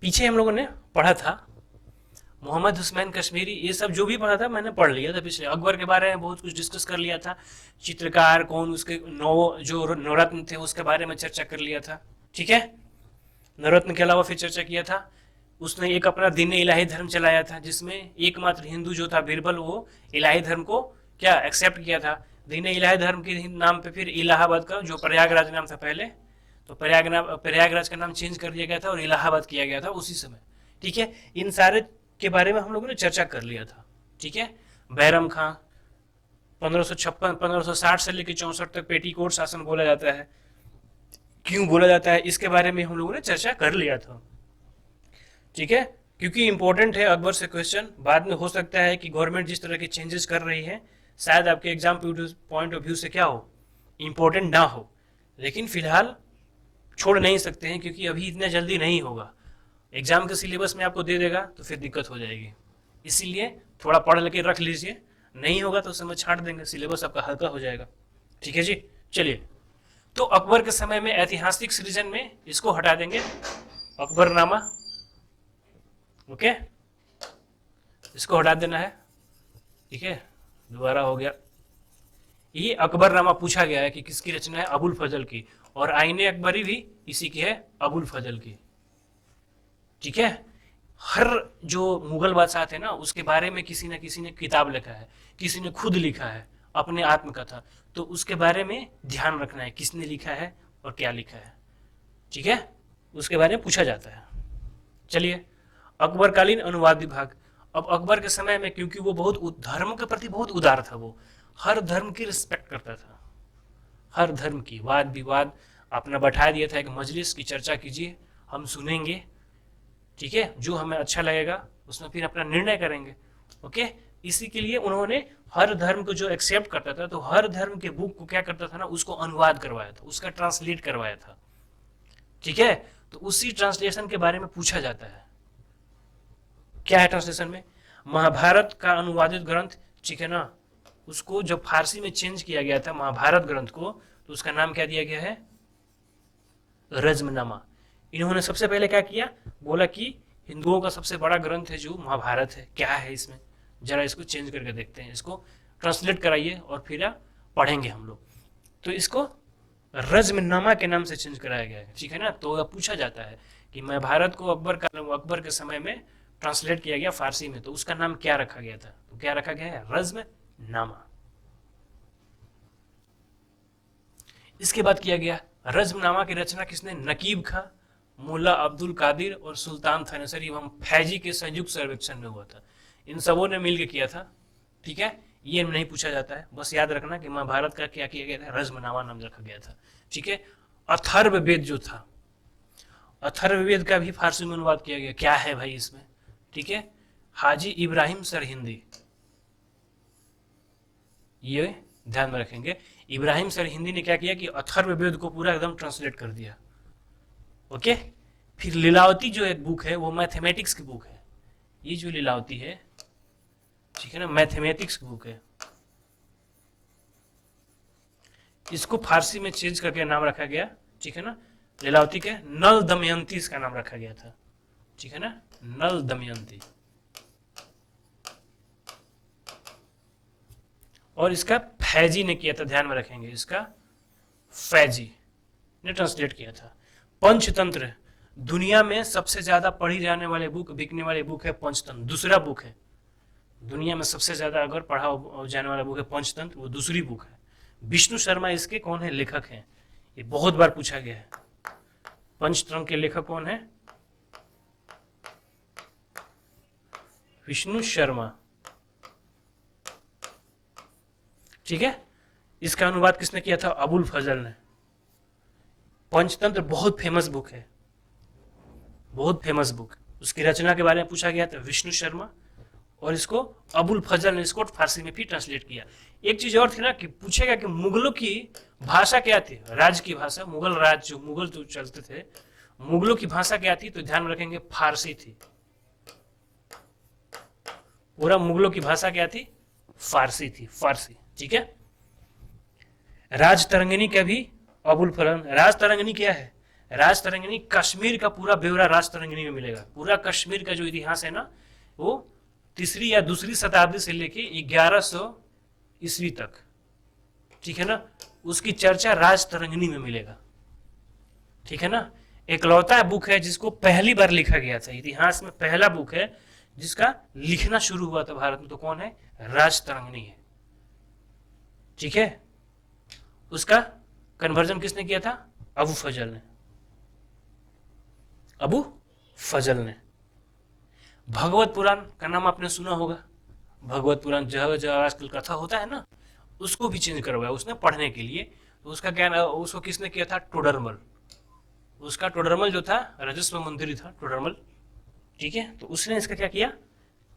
पीछे हम लोगों ने पढ़ा था मोहम्मद हुसैन कश्मीरी, ये सब जो भी पढ़ा था मैंने पढ़ लिया था पिछले। अकबर के बारे में बहुत कुछ डिस्कस कर लिया था, चित्रकार कौन, उसके नौ जो नवरत्न थे उसके बारे में चर्चा कर लिया था। ठीक है, नवरत्न के अलावा फिर चर्चा किया था, उसने एक अपना दीन इलाही धर्म चलाया था जिसमें एकमात्र हिंदू जो था बीरबल वो इलाही धर्म को क्या एक्सेप्ट किया था। दीन इलाही धर्म के नाम पे फिर इलाहाबाद का जो प्रयागराज नाम था पहले, तो प्रयागराज का नाम चेंज कर दिया गया था और इलाहाबाद किया गया था उसी समय। ठीक है, इन सारे के बारे में हम लोगों ने चर्चा कर लिया था। ठीक है, बैरम खां 1560 से लेकर 64 तक पेटीकोट शासन बोला जाता है, क्यों बोला जाता है इसके बारे में हम लोगों ने चर्चा कर लिया था। ठीक है, क्योंकि इंपॉर्टेंट है अकबर से क्वेश्चन, बाद में हो सकता है कि गवर्नमेंट जिस तरह के चेंजेस कर रही है शायद आपके एग्जाम पॉइंट ऑफ व्यू से क्या हो, इंपॉर्टेंट ना हो, लेकिन फिलहाल छोड़ नहीं सकते हैं क्योंकि अभी इतना जल्दी नहीं होगा। एग्जाम के सिलेबस में आपको दे देगा तो फिर दिक्कत हो जाएगी, इसीलिए थोड़ा पढ़ लेके रख लीजिए, नहीं होगा तो समय छाट देंगे, सिलेबस आपका हल्का हो जाएगा। ठीक है जी, चलिए। तो अकबर के समय में ऐतिहासिक सृजन में इसको हटा देंगे, अकबरनामा। ओके, इसको हटा देना है। ठीक है, दोबारा हो गया। ये अकबरनामा पूछा गया है कि किसकी रचना है, अबुल फजल की, और आईने अकबरी भी इसी की है, अबुल फजल की। ठीक है, हर जो मुगल बादशाह थे ना उसके बारे में किसी न किसी ने किताब लिखा है, किसी ने खुद लिखा है अपने आत्मकथा, तो उसके बारे में ध्यान रखना है किसने लिखा है और क्या लिखा है। ठीक है, उसके बारे में पूछा जाता है। चलिए, अकबरकालीन अनुवाद विभाग। अब अकबर के समय में क्योंकि वो बहुत धर्म के प्रति बहुत उदार था, वो हर धर्म की रिस्पेक्ट करता था, हर धर्म की, वाद विवाद अपना बैठा दिया था एक मजलिस की, चर्चा कीजिए हम सुनेंगे। ठीक है, जो हमें अच्छा लगेगा उसमें फिर अपना निर्णय करेंगे। ओके, इसी के लिए उन्होंने हर धर्म को जो एक्सेप्ट करता था तो हर धर्म के बुक को क्या करता था ना, उसको अनुवाद करवाया था, उसका ट्रांसलेट करवाया था। ठीक है, तो उसी ट्रांसलेशन के बारे में पूछा जाता है। क्या है ट्रांसलेशन में, महाभारत का अनुवादित ग्रंथ, ठीक है ना, उसको जब फारसी में चेंज किया गया था महाभारत ग्रंथ को, तो उसका नाम क्या दिया गया है, रज्मनामा। इन्होंने सबसे पहले क्या किया, बोला कि हिंदुओं का सबसे बड़ा ग्रंथ है जो महाभारत है, क्या है इसमें, जरा इसको चेंज करके देखते हैं, इसको ट्रांसलेट कराइए और फिर पढ़ेंगे हम लोग। तो इसको रज्मनामा के नाम से चेंज कराया गया है। ठीक है ना, तो पूछा जाता है कि महाभारत को अकबर के समय में ट्रांसलेट किया गया फारसी में, तो उसका नाम क्या रखा गया था, तो क्या रखा गया है, रज्मनामा। इसके बाद किया गया, रज्मनामा की रचना किसने, नकीब खां, मुल्ला अब्दुल कादिर और सुल्तान थानेसरी एवं फैजी के संयुक्त सर्वेक्षण में हुआ था, इन सबों ने मिलकर किया था। ठीक है, ये नहीं पूछा जाता है, बस याद रखना कि महाभारत का क्या किया गया था, रज्मनामा नाम रखा गया था। ठीक है, अथर्ववेद जो था, अथर्ववेद का भी फारसी में अनुवाद किया गया, क्या है भाई इसमें। ठीक है, हाजी इब्राहिम सरहिंदी, ये ध्यान में रखेंगे, इब्राहिम सरहिंदी ने क्या किया कि अथर्ववेद को पूरा एकदम ट्रांसलेट कर दिया। ओके, फिर लीलावती जो एक बुक है वो मैथमेटिक्स की बुक है, ये जो लीलावती है, ठीक है ना, मैथमेटिक्स की बुक है, इसको फारसी में चेंज करके नाम रखा गया। ठीक है ना, लीलावती के नल दमयंती इसका नाम रखा गया था। ठीक है ना, नल दमयंती, और इसका फैजी ने किया था, ध्यान में रखेंगे, इसका फैजी ने ट्रांसलेट किया था। पंचतंत्र, दुनिया में सबसे ज्यादा पढ़ी जाने वाले बुक, बिकने वाली बुक है पंचतंत्र, दूसरा बुक है दुनिया में सबसे ज्यादा अगर पढ़ा जाने वाला बुक है पंचतंत्र, वो दूसरी बुक है। विष्णु शर्मा इसके कौन है, लेखक हैं, ये बहुत बार पूछा गया है। पंचतंत्र के लेखक कौन है, विष्णु शर्मा। ठीक है, इसका अनुवाद किसने किया था, अबुल फजल ने। पंचतंत्र बहुत फेमस बुक है, बहुत फेमस बुक, उसकी रचना के बारे में पूछा गया था, विष्णु शर्मा, और इसको अबुल फजल ने इसको फारसी में भी ट्रांसलेट किया। एक चीज और थी ना कि पूछेगा कि मुगलों की भाषा क्या थी, राज्य की भाषा, मुगल राज्य जो मुगल जो चलते थे, मुगलों की भाषा क्या थी, तो ध्यान रखेंगे फारसी थी, पूरा मुगलों की भाषा क्या थी, फारसी थी, फारसी। ठीक है, राज तरंगिणी का भी अबुल फजल, राज तरंगिणी क्या है, राज तरंगिणी कश्मीर का पूरा ब्यौरा राज तरंगिणी में मिलेगा। पूरा कश्मीर का जो इतिहास है ना, वो तीसरी या दूसरी शताब्दी से लेके 1100 ईस्वी तक, ठीक है ना, उसकी चर्चा राज तरंगिणी में मिलेगा। ठीक है ना, एकलौता बुक है जिसको पहली बार लिखा गया था, इतिहास में पहला बुक है जिसका लिखना शुरू हुआ था भारत में, तो कौन है? राज तरंगिणी है। ठीक है, उसका कन्वर्जन किसने किया था? अबू फजल ने। अबू फजल ने। भगवत पुराण का नाम आपने सुना होगा। भगवत पुराण जगह जगह आजकल कथा होता है ना, उसको भी चेंज करवाया उसने पढ़ने के लिए। तो उसका क्या, उसको किसने किया था? टोडरमल। उसका टोडरमल जो था राजस्व मंत्री था टोडरमल। ठीक है, तो उसने इसका क्या किया?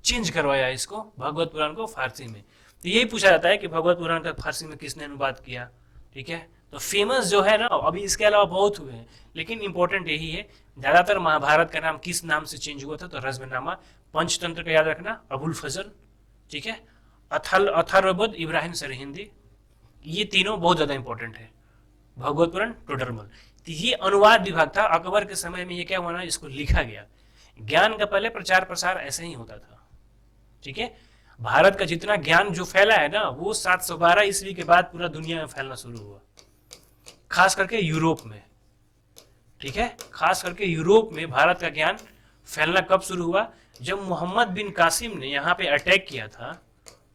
चेंज करवाया इसको, भगवत पुराण को फारसी में। तो यही पूछा जाता है कि भगवत पुराण का फारसी में किसने अनुवाद किया। ठीक है, तो फेमस जो है ना, अभी इसके अलावा बहुत हुए हैं, लेकिन इंपॉर्टेंट यही है। ज्यादातर महाभारत का नाम किस नाम से चेंज हुआ था? तो रज़्मनामा। पंचतंत्र का याद रखना, अबुल फजल। ठीक है, अथर्ववेद इब्राहिम सरहिंदी। ये तीनों बहुत ज्यादा इंपॉर्टेंट है। भगवत पुराण, टोडरमल। तो ये अनुवाद विभाग था अकबर के समय में। ये क्या हुआ ना, इसको लिखा गया। ज्ञान का पहले प्रचार प्रसार ऐसे ही होता था। ठीक है, भारत का जितना ज्ञान जो फैला है ना, वो 712 ईस्वी के बाद पूरा दुनिया में फैलना शुरू हुआ, खास करके यूरोप में। ठीक है, खास करके यूरोप में भारत का ज्ञान फैलना कब शुरू हुआ? जब मोहम्मद बिन कासिम ने यहाँ पे अटैक किया था,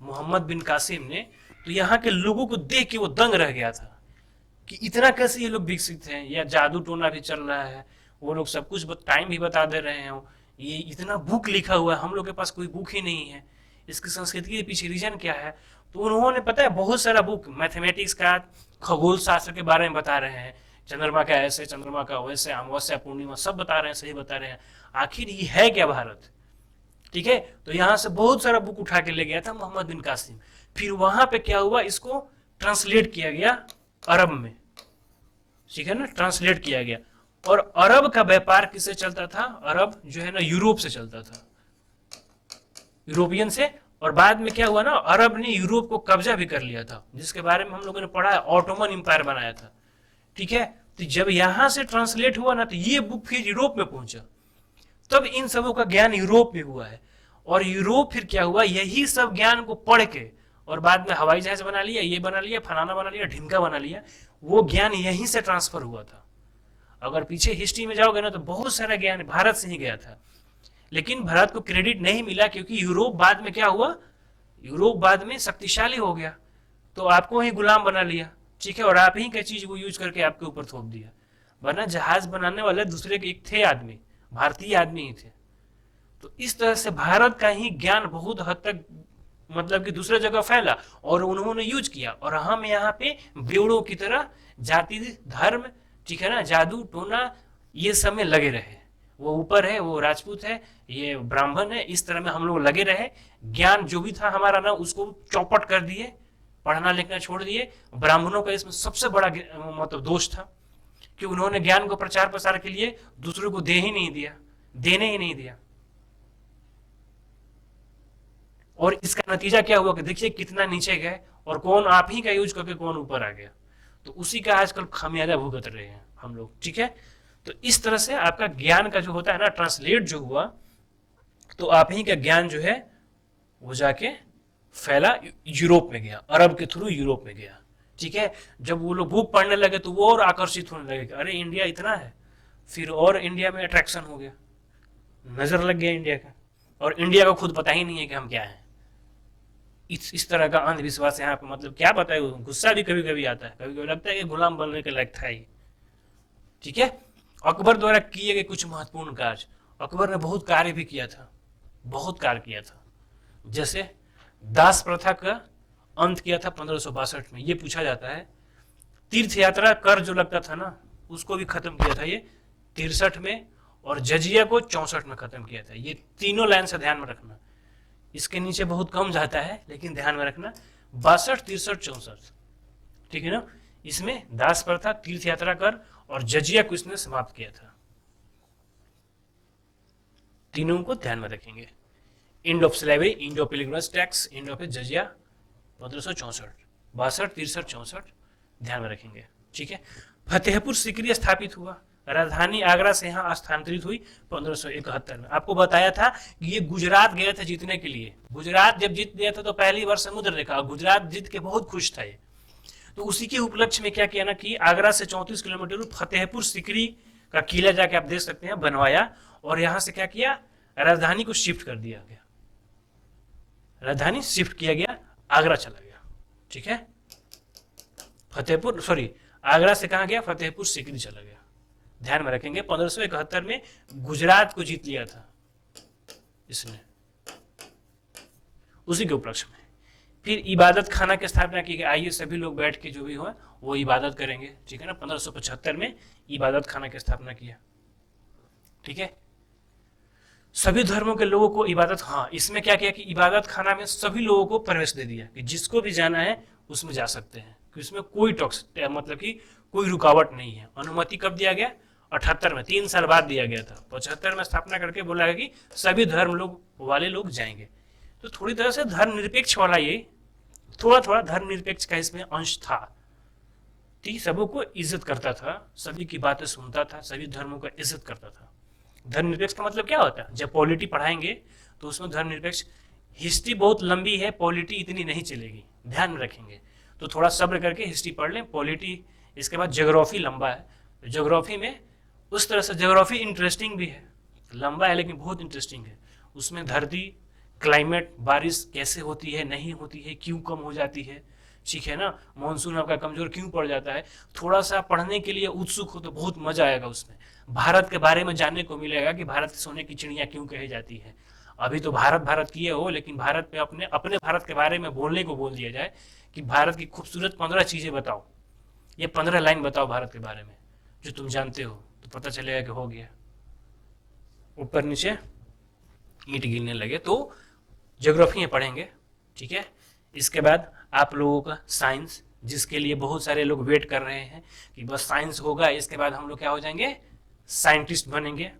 मोहम्मद बिन कासिम ने, तो यहाँ के लोगों को देख के वो दंग रह गया था कि इतना कैसे ये लोग विकसित हैं, या जादू टोना भी चल रहा है, वो लोग सब कुछ टाइम भी बता दे रहे हैं, ये इतना बुक लिखा हुआ है, हम लोग के पास कोई बुक ही नहीं है, इसकी संस्कृति के पीछे रीजन क्या है? तो उन्होंने, पता है, बहुत सारा बुक मैथमेटिक्स का, खगोल शास्त्र के बारे में बता रहे हैं, चंद्रमा का ऐसे, चंद्रमा का वैसे, अमावस्या पूर्णिमा सब बता रहे हैं, सही बता रहे हैं। आखिर ये है क्या भारत? ठीक है, तो यहाँ से बहुत सारा बुक उठा के ले गया था मोहम्मद बिन कासिम। फिर वहां पे क्या हुआ, इसको ट्रांसलेट किया गया अरब में। ठीक है ना, ट्रांसलेट किया गया। और अरब का व्यापार किससे चलता था? अरब जो है ना, यूरोप से चलता था, यूरोपियन से। और बाद में क्या हुआ ना, अरब ने यूरोप को कब्जा भी कर लिया था, जिसके बारे में हम लोगों ने पढ़ा है, ऑटोमन एम्पायर बनाया था। ठीक है, तो जब यहां से ट्रांसलेट हुआ ना, तो ये बुक फिर यूरोप में पहुंचा, तब इन सबों का ज्ञान यूरोप में हुआ है। और यूरोप फिर क्या हुआ, यही सब ज्ञान को पढ़ के, और बाद में हवाई जहाज बना लिया, ये बना लिया, फलाना बना लिया, ढिमका बना लिया, वो ज्ञान यहीं से ट्रांसफर हुआ था। अगर पीछे हिस्ट्री में जाओगे ना, तो बहुत सारा ज्ञान भारत से ही गया था, लेकिन भारत को क्रेडिट नहीं मिला, क्योंकि यूरोप बाद में क्या हुआ, यूरोप बाद में शक्तिशाली हो गया, तो आपको ही गुलाम बना लिया। ठीक है, और आप ही का चीज वो यूज करके आपके ऊपर थोप दिया। वरना जहाज बनाने वाले दूसरे के एक थे आदमी, भारतीय आदमी ही थे। तो इस तरह से भारत का ही ज्ञान बहुत हद तक, मतलब कि दूसरे जगह फैला, और उन्होंने यूज किया। और हम यहाँ पे बेवड़ों की तरह जाति धर्म, ठीक है ना, जादू टोना, ये सब में लगे रहे। वो ऊपर है, वो राजपूत है, ये ब्राह्मण है, इस तरह में हम लोग लगे रहे। ज्ञान जो भी था हमारा ना, उसको चौपट कर दिए, पढ़ना लिखना छोड़ दिए। ब्राह्मणों का इसमें सबसे बड़ा मतलब दोष था कि उन्होंने ज्ञान को प्रचार प्रसार के लिए दूसरों को देने ही नहीं दिया। और इसका नतीजा क्या हुआ कि देखिए कितना नीचे गए, और कौन आप ही का यूज करके कौन ऊपर आ गया। तो उसी का आजकल खामियाजा भुगत रहे हैं हम लोग। ठीक है, तो इस तरह से आपका ज्ञान का जो होता है ना, ट्रांसलेट जो हुआ, तो आप ही का ज्ञान जो है वो जाके फैला, यूरोप में गया, अरब के थ्रू यूरोप में गया। ठीक है, जब वो लोग बुक पढ़ने लगे तो वो और आकर्षित होने लगे, अरे इंडिया इतना है, फिर और इंडिया में अट्रैक्शन हो गया, नजर लग गया इंडिया का। और इंडिया को खुद पता ही नहीं है कि हम क्या है। इस तरह का अंधविश्वास यहाँ पे, मतलब क्या बताए, गुस्सा भी कभी कभी आता है, कभी कभी लगता है कि गुलाम बनने के लायक था ही। ठीक है, अकबर द्वारा किए गए कुछ महत्वपूर्ण कार्य, अकबर ने बहुत कार्य भी किया था, बहुत कार्य किया था। जैसे दास प्रथा का अंत किया था 1562 में, ये पूछा जाता है। तीर्थ यात्रा कर जो लगता था ना, उसको भी खत्म किया था ये 63 में, और जजिया को 64 में खत्म किया था। ये तीनों लाइन से ध्यान में रखना, इसके नीचे बहुत कम जाता है, लेकिन ध्यान में रखना 62, 63, 64। ठीक है ना, इसमें दास प्रथा, तीर्थ यात्रा कर और जजिया को इसने समाप्त किया था। तीनों को ध्यान में रखेंगे। End of slavery, end of pilgrimage tax, end of जजिया 1564, 62, 63, 64 ध्यान में रखेंगे। ठीक है, फतेहपुर सीकरी स्थापित हुआ राजधानी आगरा से यहाँ स्थानांतरित हुई 1571 में। आपको बताया था कि ये गुजरात गया था जीतने के लिए। गुजरात जब जीत गया था तो पहली बार समुद्र देखा, गुजरात जीत के बहुत खुश था ये। तो उसी के उपलक्ष्य में क्या किया ना कि आगरा से 34 किलोमीटर दूर फतेहपुर सिकरी का किला जाके आप देख सकते हैं बनवाया, और यहां से क्या किया, राजधानी को शिफ्ट कर दिया गया, राजधानी शिफ्ट किया गया, आगरा चला गया। ठीक है, आगरा से कहा गया, फतेहपुर सिकरी चला गया। ध्यान में रखेंगे 1571 में गुजरात को जीत लिया था इसने, उसी के उपलक्ष्य में। फिर इबादत खाना की स्थापना की गई। आइए सभी लोग बैठ के जो भी हो वो इबादत करेंगे। ठीक है ना, 1575 में इबादत खाना की स्थापना किया। ठीक है, सभी धर्मों के लोगों को इबादत, हाँ इसमें क्या किया कि इबादत खाना में सभी लोगों को प्रवेश दे दिया कि जिसको भी जाना है उसमें जा सकते हैं, कि उसमें कोई टॉक्स मतलब कि कोई रुकावट नहीं है। अनुमति कब दिया गया, 78 में, 3 साल बाद दिया गया था। 75 में स्थापना करके बोला गया कि सभी धर्म लोग वाले लोग जाएंगे। तो थोड़ी तरह से धर्मनिरपेक्ष वाला ये थोड़ा थोड़ा धर्मनिरपेक्ष का इसमें अंश था। ठीक, सबको इज्जत करता था, सभी की बातें सुनता था, सभी धर्मों का इज्जत करता था। धर्मनिरपेक्ष का मतलब क्या होता है, जब पॉलिटी पढ़ाएंगे तो उसमें धर्मनिरपेक्ष, हिस्ट्री बहुत लंबी है, पॉलिटी इतनी नहीं चलेगी, ध्यान में रखेंगे। तो थोड़ा सब्र करके हिस्ट्री पढ़ लें, पॉलिटी, इसके बाद ज्योग्राफी लंबा है। ज्योग्राफी में उस तरह से ज्योग्राफी इंटरेस्टिंग भी है, लंबा है लेकिन बहुत इंटरेस्टिंग है। उसमें धरती, क्लाइमेट, बारिश कैसे होती है, नहीं होती है, क्यों कम हो जाती है, ठीक है ना, मानसून आपका कमजोर क्यों पड़ जाता है, थोड़ा सा पढ़ने के लिए उत्सुक हो तो बहुत मजा आएगा उसमें। भारत के बारे में जानने को मिलेगा कि भारत सोने की चिड़िया क्यों कही जाती है। अभी तो भारत भारत किए हो, लेकिन भारत में अपने अपने भारत के बारे में बोलने को बोल दिया जाए कि भारत की खूबसूरत 15 चीजें बताओ, ये 15 लाइन बताओ भारत के बारे में जो तुम जानते हो, तो पता चलेगा कि हो गया, ऊपर नीचे ईंट गिरने लगे। तो ज्योग्राफी पढ़ेंगे। ठीक है, इसके बाद आप लोगों का साइंस, जिसके लिए बहुत सारे लोग वेट कर रहे हैं कि बस साइंस होगा इसके बाद हम लोग क्या हो जाएंगे, साइंटिस्ट बनेंगे।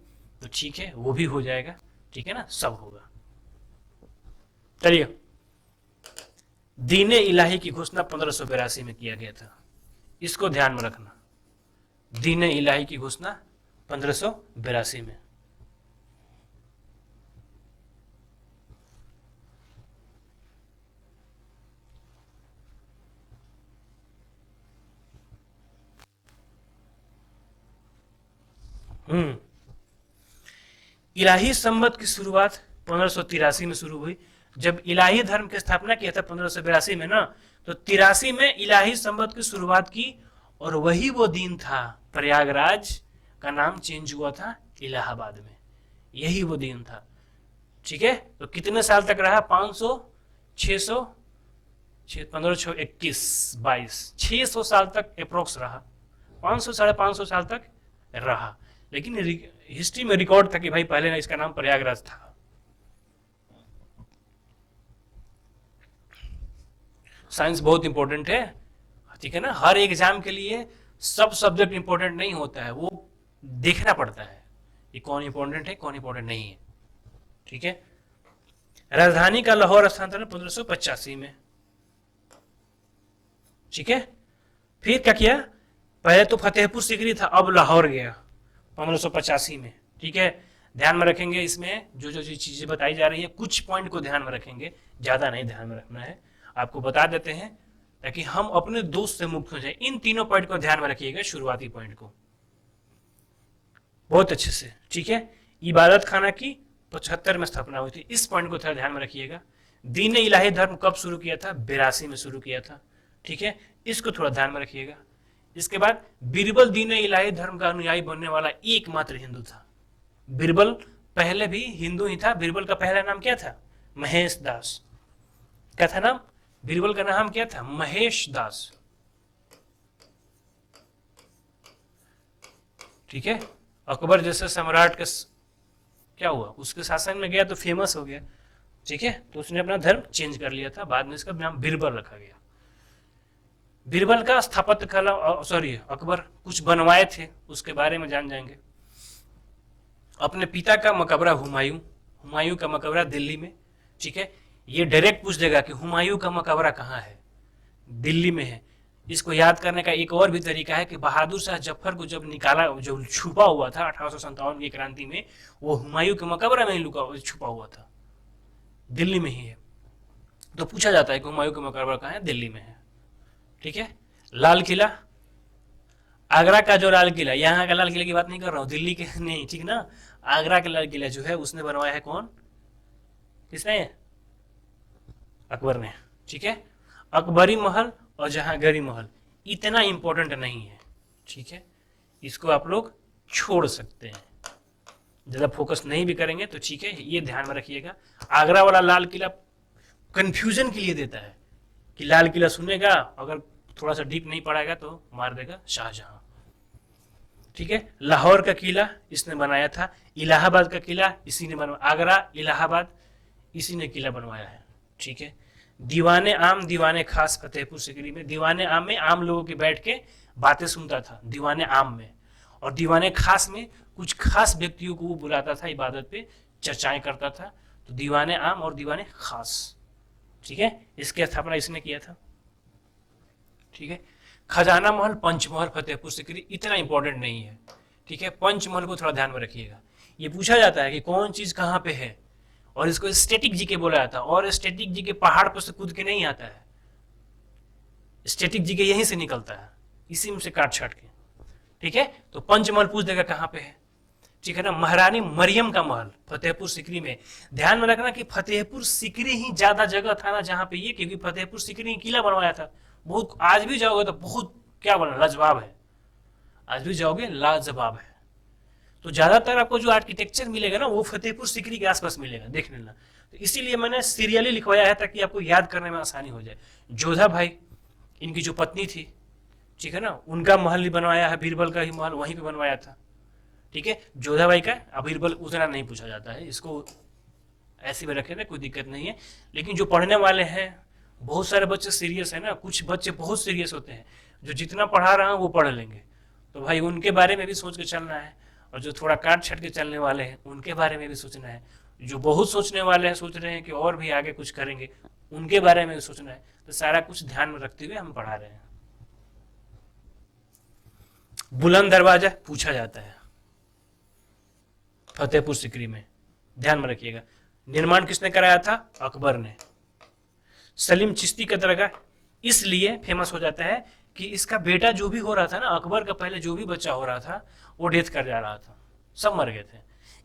तो ठीक है, वो भी हो जाएगा। ठीक है ना, सब होगा। चलिए, दीने इलाही की घोषणा 1582 में किया गया था, इसको ध्यान में रखना। दीने इलाही की घोषणा 1582 में। इलाही संवत की शुरुआत 1583 में शुरू हुई। जब इलाही धर्म की स्थापना किया था 1582 में ना, तो 83 में इलाही संवत की शुरुआत की, और वही वो दिन था, प्रयागराज का नाम चेंज हुआ था इलाहाबाद में, यही वो दिन था। ठीक है, तो कितने साल तक रहा, 500, 600, 15, 21, 22, 600 साल तक अप्रोक्स रहा, 500 550 साल तक रहा। लेकिन हिस्ट्री में रिकॉर्ड था कि भाई पहले इसका नाम प्रयागराज था। साइंस बहुत इंपॉर्टेंट है। ठीक है ना, हर एग्जाम के लिए सब सब्जेक्ट इंपॉर्टेंट नहीं होता है, वो देखना पड़ता है कि कौन इंपॉर्टेंट है कौन इंपॉर्टेंट नहीं है। ठीक है, राजधानी का लाहौर स्थानांतरण 1585 में। ठीक है, फिर क्या किया, पहले तो फतेहपुर सिकरी था, अब लाहौर गया 1585 में। ठीक है, ध्यान में रखेंगे, इसमें जो जो चीजें बताई जा रही है कुछ पॉइंट को ध्यान में रखेंगे, ज्यादा नहीं ध्यान में रखना है, आपको बता देते हैं ताकि हम अपने दोस्त से मुक्त हो जाए। इन तीनों पॉइंट को ध्यान में रखिएगा, शुरुआती पॉइंट को बहुत अच्छे से। ठीक है, इबादत खाना की 75 में स्थापना हुई थी, इस पॉइंट को थोड़ा ध्यान में रखिएगा। दीन इलाही धर्म कब शुरू किया था, 82 में शुरू किया था। ठीक है, इसको थोड़ा ध्यान में रखिएगा। इसके बाद बीरबल दीन इलाही धर्म का अनुयायी बनने वाला एकमात्र हिंदू था। बीरबल पहले भी हिंदू ही था। बीरबल का पहला नाम क्या था, महेश दास। क्या था नाम, बीरबल का नाम क्या था, महेश दास। ठीक है, अकबर जैसे सम्राट के क्या हुआ, उसके शासन में गया तो फेमस हो गया। ठीक है, तो उसने अपना धर्म चेंज कर लिया था, बाद में इसका नाम बीरबल रखा गया। बीरबल का स्थापत्य कला, अकबर कुछ बनवाए थे, उसके बारे में जान जाएंगे। अपने पिता का मकबरा हुमायूं का मकबरा दिल्ली में। ठीक है, ये डायरेक्ट पूछ देगा कि हुमायूं का मकबरा कहाँ है, दिल्ली में है। इसको याद करने का एक और भी तरीका है कि बहादुर शाह जफर को जब निकाला, जो छुपा हुआ था 1857 की क्रांति में, वो हुमायूं के मकबरा में ही छुपा हुआ था, दिल्ली में ही है। तो पूछा जाता है कि हुमायूं का मकबरा कहाँ है, दिल्ली में है। ठीक है। लाल किला, आगरा का जो लाल किला, यहाँ का लाल किला की बात नहीं कर रहा हूँ, दिल्ली के नहीं, ठीक ना। आगरा का लाल किला जो है उसने बनवाया है कौन, किसने, अकबर ने। ठीक है। अकबरी महल और जहांगीरी महल इतना इंपॉर्टेंट नहीं है, ठीक है, इसको आप लोग छोड़ सकते हैं, ज्यादा फोकस नहीं भी करेंगे तो ठीक है, ये ध्यान में रखिएगा। आगरा वाला लाल किला कंफ्यूजन के लिए देता है कि लाल किला सुनेगा, अगर थोड़ा सा डीप नहीं पढ़ाएगा तो मार देगा शाहजहां। ठीक है। लाहौर का किला इसने बनाया था, इलाहाबाद का किला इसी ने बनवाया, आगरा इलाहाबाद इसी ने किला बनवाया है। ठीक है। दीवाने आम दीवाने खास फतेहपुर सिकरी में, दीवाने आम में आम लोगों के बैठ के बातें सुनता था दीवाने आम में, और दीवाने खास में कुछ खास व्यक्तियों को वो बुलाता था इबादत पे, चर्चाएं करता था। तो दीवाने आम और दीवाने खास, ठीक है, इसकी स्थापना इसने किया था। ठीक है। खजाना महल पंचमहल फतेहपुर सिकरी इतना इंपॉर्टेंट नहीं है, ठीक है, पंचमहल को थोड़ा ध्यान में रखिएगा। ये पूछा जाता है कि कौन चीज कहाँ पे है, और इसको स्टैटिक जीके बोला जाता है, और स्टैटिक जीके पहाड़ पर से कूद के नहीं आता है, स्टैटिक जीके यहीं से निकलता है, इसी में से काट छाट के। ठीक है। तो पंचमहल पूछ देगा कहाँ पे है, ठीक है ना। महारानी मरियम का महल फतेहपुर सिकरी में, ध्यान में रखना कि फतेहपुर सिकरी ही ज्यादा जगह था ना जहां पे ये, क्योंकि फतेहपुर सिकरी किला बनवाया था। बहुत, आज भी जाओगे तो बहुत क्या बना, लाजवाब है, आज भी जाओगे लाजवाब है। तो ज्यादातर आपको जो आर्किटेक्चर मिलेगा ना वो फतेहपुर सिकरी के आसपास मिलेगा, देख लेना। तो इसीलिए मैंने सीरियली लिखवाया है ताकि आपको याद करने में आसानी हो जाए। जोधा भाई, इनकी जो पत्नी थी, ठीक है ना, उनका महल ही बनवाया है, बीरबल का ही महल वहीं पे बनवाया था। ठीक है। जोधा भाई का, बीरबल उतना नहीं पूछा जाता है, इसको ऐसे में रखे ना, कोई दिक्कत नहीं है। लेकिन जो पढ़ने वाले हैं, बहुत सारे बच्चे सीरियस है ना, कुछ बच्चे बहुत सीरियस होते हैं, जो जितना पढ़ा रहा हूं वो पढ़ लेंगे, तो भाई उनके बारे में भी सोच के चलना है। और जो थोड़ा काट छट के चलने वाले हैं उनके बारे में भी सोचना है। जो बहुत सोचने वाले हैं, सोच रहे हैं कि और भी आगे कुछ करेंगे, उनके बारे में भी सोचना है। तो सारा कुछ ध्यान में रखते हुए हम पढ़ा रहे हैं। बुलंद दरवाजा पूछा जाता है फतेहपुर सिकरी में, ध्यान में रखिएगा। निर्माण किसने कराया था, अकबर ने। सलीम चिश्ती का दरगाह इसलिए फेमस हो जाता है कि इसका बेटा जो भी हो रहा था ना, अकबर का पहले जो भी बच्चा हो रहा था वो डेथ कर जा रहा था, सब मर गए थे।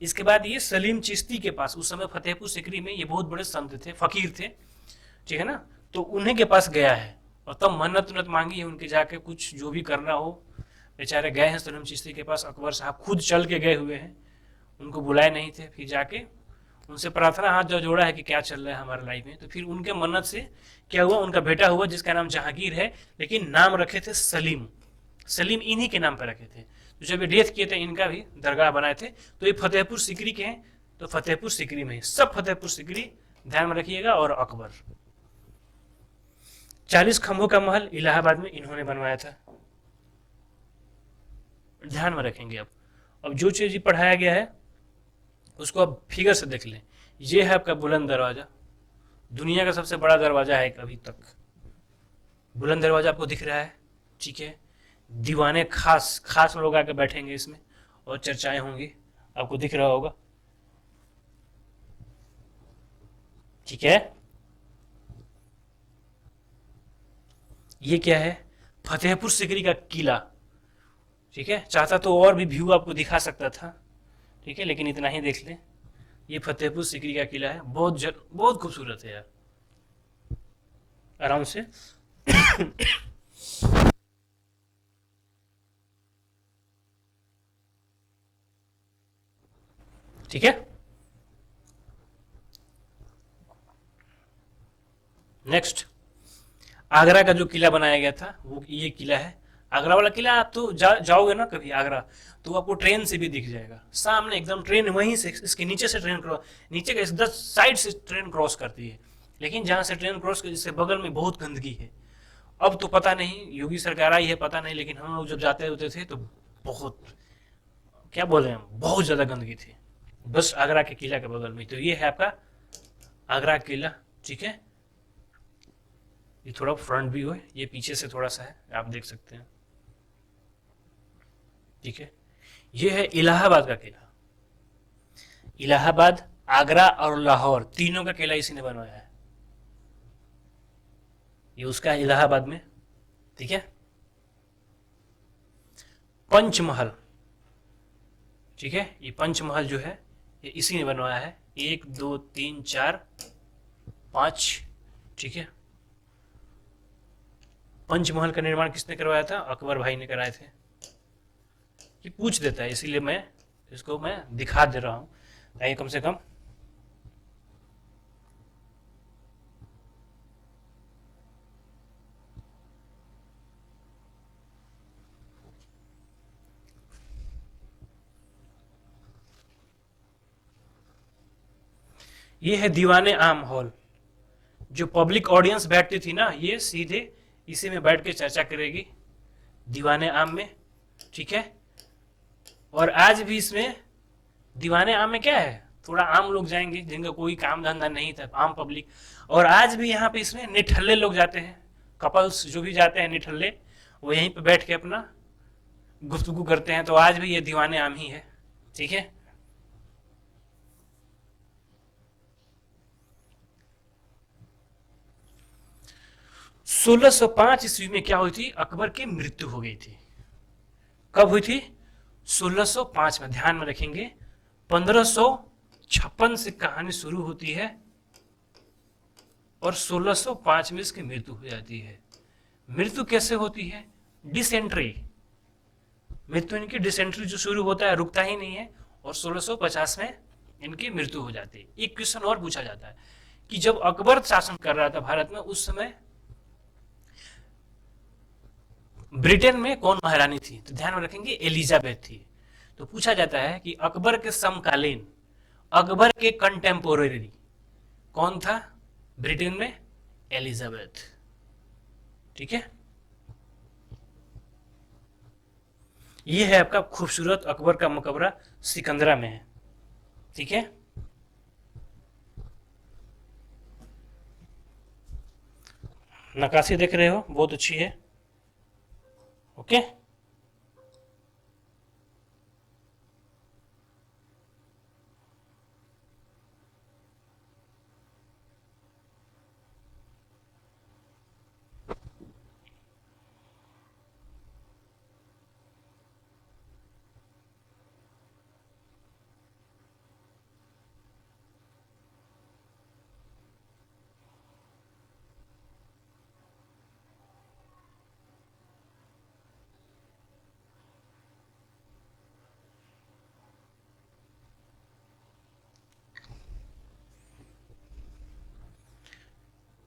इसके बाद ये सलीम चिश्ती के पास, उस समय फतेहपुर सिकरी में ये बहुत बड़े संत थे, फकीर थे, ठीक है ना, तो उन्हीं के पास गया है और तब मन्नत उन्नत मांगी है उनके, जाके कुछ जो भी करना हो। बेचारे गए हैं सलीम चिश्ती के पास, अकबर साहब खुद चल के गए हुए हैं, उनको बुलाए नहीं थे। फिर जाके उनसे प्रार्थना हाथ जो जोड़ा है कि क्या चल रहा है हमारे लाइफ में, तो फिर उनके मन्नत से क्या हुआ, उनका बेटा हुआ जिसका नाम जहांगीर है, लेकिन नाम रखे थे सलीम। सलीम इन्हीं के नाम पर रखे थे। तो जब ये डेथ किए थे इनका भी दरगाह बनाए थे। तो ये फतेहपुर सिकरी के हैं, तो फतेहपुर सिकरी में सब फतेहपुर सिकरी, ध्यान में रखिएगा। और अकबर 40 खंभों का महल इलाहाबाद में इन्होंने बनवाया था, ध्यान में रखेंगे। अब जो चीज पढ़ाया गया है उसको अब फिगर से देख लें। ये है आपका बुलंद दरवाजा, दुनिया का सबसे बड़ा दरवाजा है अभी तक, बुलंद दरवाजा आपको दिख रहा है, ठीक है। दीवाने खास खास लोग आके बैठेंगे इसमें और चर्चाएं होंगी, आपको दिख रहा होगा, ठीक है। ये क्या है, फतेहपुर सिकरी का किला, ठीक है। चाहता तो और भी व्यू आपको दिखा सकता था, ठीक है, लेकिन इतना ही देख लें। ये फतेहपुर सिकरी का किला है, बहुत खूबसूरत है यार, आराम से ठीक है। नेक्स्ट, आगरा का जो किला बनाया गया था वो ये किला है। आगरा वाला किला आप तो जाओगे ना कभी आगरा, तो आपको ट्रेन से भी दिख जाएगा सामने, एकदम ट्रेन वहीं से, इसके नीचे से ट्रेन क्रॉस, नीचे का 10 साइड से ट्रेन क्रॉस करती है। लेकिन जहां से ट्रेन क्रॉस करती है बगल में बहुत गंदगी है। अब तो पता नहीं, योगी सरकार आई है पता नहीं, लेकिन हम लोग जब जाते होते थे तो बहुत, क्या बोल रहे हैं, बहुत ज्यादा गंदगी थी, बस आगरा के किला के बगल में। तो ये है आपका आगरा किला, ठीक है। ये थोड़ा फ्रंट व्यू है, ये पीछे से थोड़ा सा है, आप देख सकते हैं। ठीक है, ये है इलाहाबाद का किला। इलाहाबाद, आगरा और लाहौर तीनों का किला इसी ने बनवाया है। ये उसका है इलाहाबाद में। ठीक है, पंचमहल, ठीक है, ये पंचमहल जो है ये इसी ने बनवाया है। 1 2 3 4 5। ठीक है, पंचमहल का निर्माण किसने करवाया था? अकबर भाई ने कराए थे। ये पूछ देता है, इसीलिए मैं इसको मैं दिखा दे रहा हूं ताकि कम से कम ये है दीवाने आम हॉल। जो पब्लिक ऑडियंस बैठती थी ना, ये सीधे इसी में बैठ के चर्चा करेगी, दीवाने आम में। ठीक है, और आज भी इसमें दीवाने आम में क्या है, थोड़ा आम लोग जाएंगे जिनका कोई काम धंधा नहीं था, आम पब्लिक। और आज भी यहाँ पे इसमें निठल्ले लोग जाते हैं, कपल्स जो भी जाते हैं निठल्ले, वो यहीं पे बैठ के अपना गुफ्तगू करते हैं। तो आज भी ये दीवाने आम ही है। ठीक है, 1605 ईस्वी में क्या हुई थी? अकबर की मृत्यु हो गई थी। कब हुई थी? 1605 में। ध्यान में रखेंगे, 1556 से कहानी शुरू होती है और 1605 में इसकी मृत्यु हो जाती है। मृत्यु कैसे होती है? डिसेंट्री। मृत्यु इनकी डिसेंट्री जो शुरू होता है रुकता ही नहीं है, और 1650 में इनकी मृत्यु हो जाती है। एक क्वेश्चन और पूछा जाता है कि जब अकबर शासन कर रहा था भारत में, उस समय ब्रिटेन में कौन महारानी थी? तो ध्यान में रखेंगे एलिजाबेथ थी। तो पूछा जाता है कि अकबर के समकालीन, अकबर के कंटेम्पोररी कौन था ब्रिटेन में? एलिजाबेथ। ठीक है, ये है आपका खूबसूरत अकबर का मकबरा, सिकंदरा में है। ठीक है, नक्काशी देख रहे हो, बहुत अच्छी है। ओके,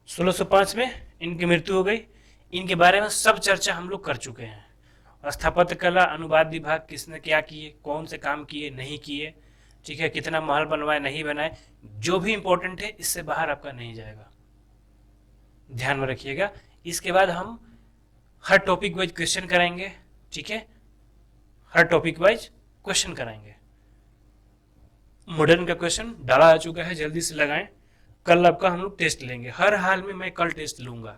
1605 में इनकी मृत्यु हो गई। इनके बारे में सब चर्चा हम लोग कर चुके हैं। स्थापत्य कला, अनुवाद विभाग किसने क्या किए, कौन से काम किए, नहीं किए। ठीक है, कितना महल बनवाए, नहीं बनाए, जो भी इंपॉर्टेंट है इससे बाहर आपका नहीं जाएगा, ध्यान में रखिएगा। इसके बाद हम हर टॉपिक वाइज क्वेश्चन कराएंगे। ठीक है, हर टॉपिक वाइज क्वेश्चन कराएंगे। मॉडर्न का क्वेश्चन डाला आ चुका है, जल्दी से लगाएं। कल आपका हम लोग टेस्ट लेंगे, हर हाल में मैं कल टेस्ट लूंगा,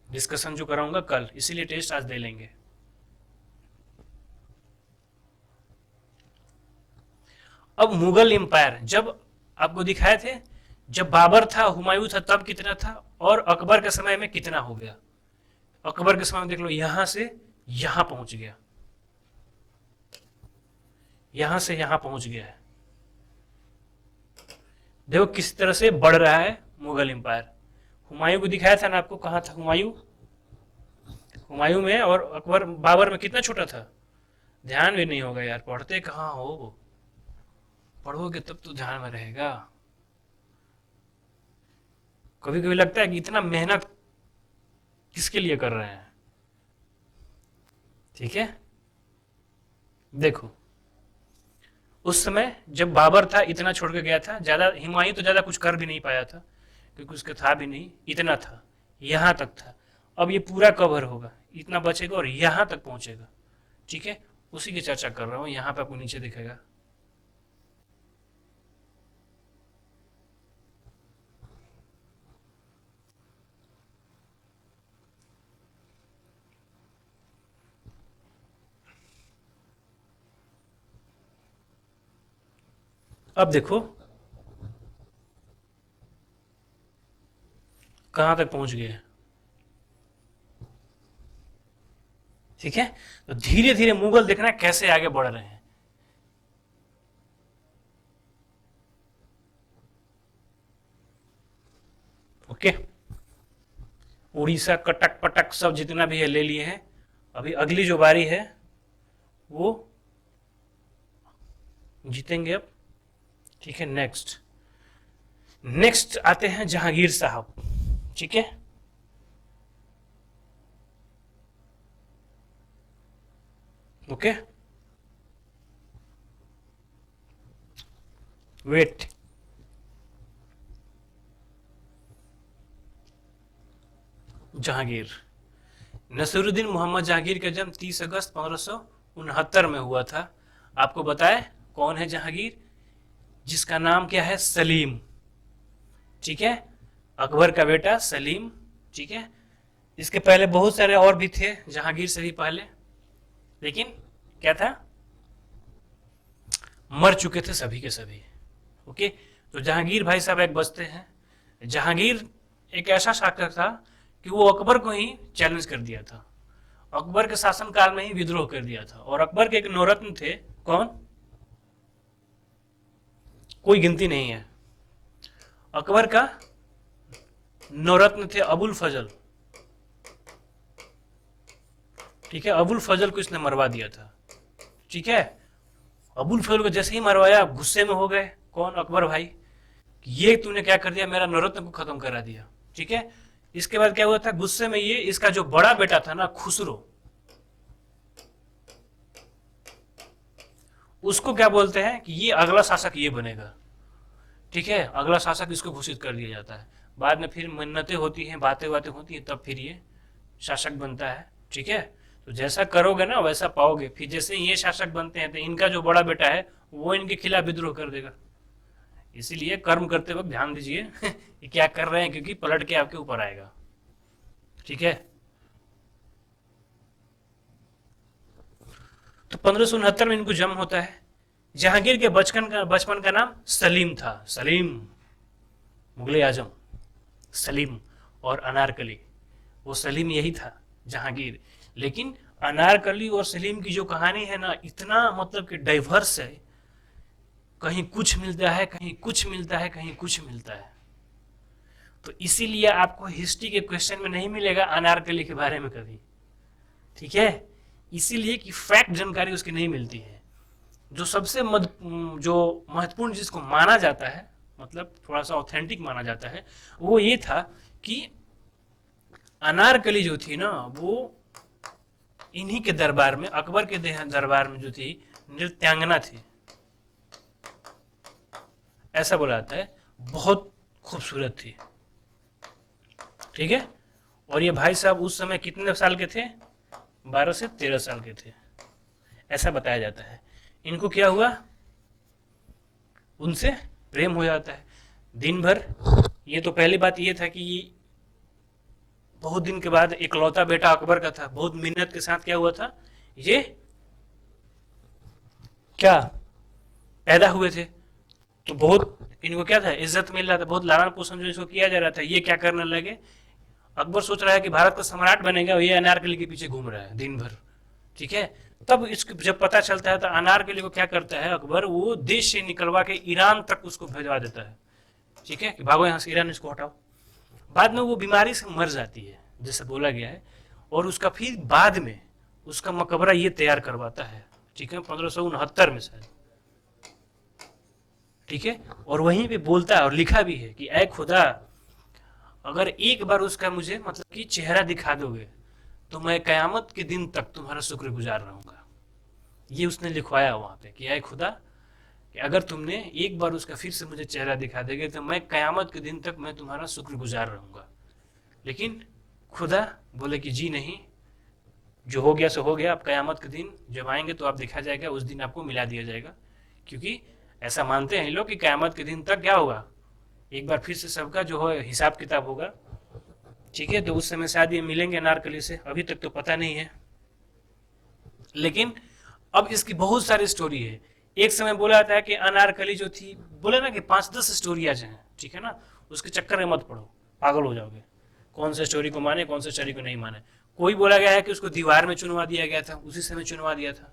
डिस्कशन जो कराऊंगा कल, इसीलिए टेस्ट आज दे लेंगे। अब मुगल एम्पायर, जब आपको दिखाए थे, जब बाबर था, हुमायूं था, तब कितना था, और अकबर के समय में कितना हो गया। अकबर के समय में देख लो, यहां से यहां पहुंच गया, यहां से यहां पहुंच गया है। देखो किस तरह से बढ़ रहा है मुगल एम्पायर। हुमायूं को दिखाया था ना आपको, कहां था हुमायूं? हुमायूं में और अकबर बाबर में कितना छोटा था। ध्यान भी नहीं होगा यार, पढ़ते कहाँ हो, पढ़ोगे तब तो ध्यान में रहेगा। कभी कभी लगता है कि इतना मेहनत किसके लिए कर रहे हैं। ठीक है, देखो उस समय जब बाबर था इतना छोड़ के गया था, ज्यादा हुमायूं तो ज्यादा कुछ कर भी नहीं पाया था क्योंकि उसका था भी नहीं, इतना था, यहां तक था। अब ये पूरा कवर होगा, इतना बचेगा और यहां तक पहुंचेगा। ठीक है, उसी की चर्चा कर रहा हूं। यहां पे आपको नीचे दिखेगा, अब देखो कहां तक पहुंच गए। ठीक है, तो धीरे धीरे मुगल देखना कैसे आगे बढ़ रहे हैं। ओके, उड़ीसा कटक पटक सब जितना भी है ले लिए हैं। अभी अगली जो बारी है वो जीतेंगे अब। ठीक है, नेक्स्ट नेक्स्ट आते हैं जहांगीर साहब। ठीक है, ओके, वेट। जहांगीर, नसीरुद्दीन मोहम्मद जहांगीर का जन्म 30 अगस्त 1569 में हुआ था। आपको बताए कौन है जहांगीर, जिसका नाम क्या है, सलीम। ठीक है, अकबर का बेटा सलीम। ठीक है, इसके पहले बहुत सारे और भी थे जहांगीर से भी पहले, लेकिन क्या था, मर चुके थे सभी के सभी। ओके, तो जहांगीर भाई साहब एक बचते हैं। जहांगीर एक ऐसा शासक था कि वो अकबर को ही चैलेंज कर दिया था, अकबर के शासनकाल में ही विद्रोह कर दिया था। और अकबर के एक नौरत्न थे, कौन, कोई गिनती नहीं है। अकबर का नौरत्न थे अबुल फजल। ठीक है, अबुल फजल को इसने मरवा दिया था। ठीक है, अबुल फजल को जैसे ही मरवाया गुस्से में हो गए, कौन, अकबर भाई, ये तूने क्या कर दिया, मेरा नौरत्न को खत्म करा दिया। ठीक है, इसके बाद क्या हुआ था, गुस्से में ये इसका जो बड़ा बेटा था ना खुसरो, उसको क्या बोलते हैं कि ये अगला शासक ये बनेगा। ठीक है, अगला शासक इसको घोषित कर दिया जाता है। बाद में फिर मन्नतें होती हैं, बातें बातें होती हैं, तब फिर ये शासक बनता है। ठीक है, तो जैसा करोगे ना वैसा पाओगे। फिर जैसे ये शासक बनते हैं तो इनका जो बड़ा बेटा है वो इनके खिलाफ विद्रोह कर देगा। इसीलिए कर्म करते वक्त ध्यान दीजिए कि क्या कर रहे हैं, क्योंकि पलट के आपके ऊपर आएगा। ठीक है, तो 1569 में इनको जन्म होता है। जहांगीर के बचपन का नाम सलीम था। सलीम, मुगले आजम सलीम, और अनारकली, वो सलीम यही था जहांगीर। लेकिन अनारकली और सलीम की जो कहानी है ना, इतना मतलब कि डाइवर्स है, कहीं कुछ मिलता है, कहीं कुछ मिलता है, कहीं कुछ मिलता है। तो इसीलिए आपको हिस्ट्री के क्वेश्चन में नहीं मिलेगा अनारकली के बारे में कभी। ठीक है, इसीलिए कि फैक्ट जानकारी उसकी नहीं मिलती है। जो सबसे जो महत्वपूर्ण जिसको माना जाता है, मतलब थोड़ा सा ऑथेंटिक माना जाता है, वो ये था कि अनारकली जो थी ना, वो इन्हीं के दरबार में, अकबर के दरबार में जो थी, नृत्यांगना थी, ऐसा बोला जाता है, बहुत खूबसूरत थी। ठीक है, और ये भाई साहब उस समय कितने साल के थे, 12 से 13 साल के थे, ऐसा बताया जाता है। इनको क्या हुआ, उनसे प्रेम हो जाता है दिन भर। ये तो पहली बात ये था कि बहुत दिन के बाद इकलौता बेटा अकबर का था, बहुत मेहनत के साथ क्या हुआ था, ये क्या पैदा हुए थे, तो बहुत इनको क्या था, इज्जत मिल रहा था, बहुत लालन पोषण जो इसको किया जा रहा था। ये क्या करने लगे, अकबर सोच रहा है कि भारत का सम्राट बनेगा, ये अनारकली के पीछे घूम रहा है दिन भर। ठीक है, तब इसको जब पता चलता है तो अनारकली को क्या करता है अकबर, वो देश से निकलवा के ईरान तक उसको भेजवा देता है। ठीक है, कि भागो यहाँ से, ईरान इसको हटाओ। बाद में वो बीमारी से मर जाती है जैसे बोला गया है, और उसका फिर बाद में उसका मकबरा ये तैयार करवाता है। ठीक है, 1569 में शायद। ठीक है, और वहीं पे बोलता है और लिखा भी है कि ऐ खुदा, अगर एक बार उसका मुझे मतलब कि चेहरा दिखा दोगे तो मैं कयामत के दिन तक तुम्हारा शुक्रगुजार रहूंगा। ये उसने लिखवाया वहां पे कि ऐ खुदा, कि अगर तुमने एक बार उसका फिर से मुझे चेहरा दिखा देगे तो मैं कयामत के दिन तक मैं तुम्हारा शुक्रगुजार रहूंगा। लेकिन खुदा बोले कि जी नहीं, जो हो गया सो हो गया, अब कयामत के दिन जब आएंगे तो आप दिखा जाएगा, उस दिन आपको मिला दिया जाएगा। क्योंकि ऐसा मानते हैं लोग कि कयामत के दिन तक क्या होगा, एक बार फिर से सबका जो है हिसाब किताब होगा। ठीक है, तो उस समय शायद ये मिलेंगे अनारकली से, अभी तक तो पता नहीं है। लेकिन अब इसकी बहुत सारी स्टोरी है। एक समय बोला जाता है कि अनारकली जो थी, बोले ना कि 5-10 स्टोरियाँ हैं, ठीक है ना, उसके चक्कर में मत पड़ो, पागल हो जाओगे, कौन सा स्टोरी को माने कौन सा स्टोरी को नहीं माने। कोई बोला गया है कि उसको दीवार में चुनवा दिया गया था, उसी समय चुनवा दिया था,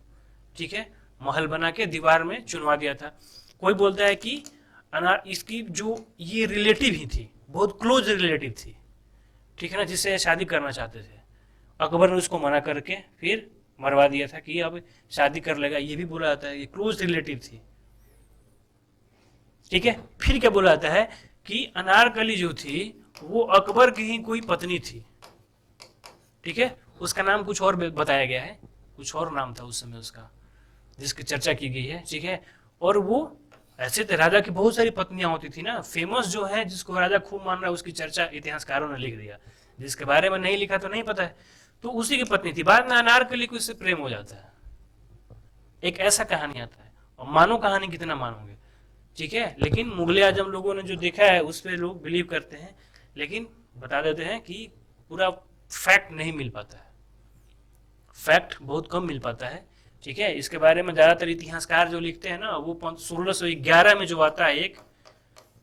ठीक है, महल बना के दीवार में चुनवा दिया था। कोई बोलता है कि अनार इसकी जो ये रिलेटिव ही थी, बहुत क्लोज रिलेटिव थी, ठीक है ना, जिससे शादी करना चाहते थे, अकबर ने उसको मना करके फिर मरवा दिया था कि अब शादी कर लेगा, ये भी बोला जाता है, ये क्लोज रिलेटिव थी, ठीक है। फिर क्या बोला जाता है कि अनारकली जो थी वो अकबर की ही कोई पत्नी थी, ठीक है, उसका नाम कुछ और बताया गया है, कुछ और नाम था उस समय उसका, जिसकी चर्चा की गई है, ठीक है। और वो ऐसे तो राजा की बहुत सारी पत्नियां होती थी ना, फेमस जो है जिसको राजा खूब मान रहा है उसकी चर्चा इतिहासकारों ने लिख दिया, जिसके बारे में नहीं लिखा तो नहीं पता है, तो उसी की पत्नी थी। बाद में अनारकली को इससे प्रेम हो जाता है, एक ऐसा कहानी आता है, और मानो कहानी कितना मानोगे, ठीक है। लेकिन मुगले आजम लोगों ने जो देखा है उस पर लोग बिलीव करते हैं, लेकिन बता देते हैं कि पूरा फैक्ट नहीं मिल पाता है, फैक्ट बहुत कम मिल पाता है, ठीक है। इसके बारे में ज़्यादातर इतिहासकार जो लिखते हैं ना, वो 1611 में जो आता है, एक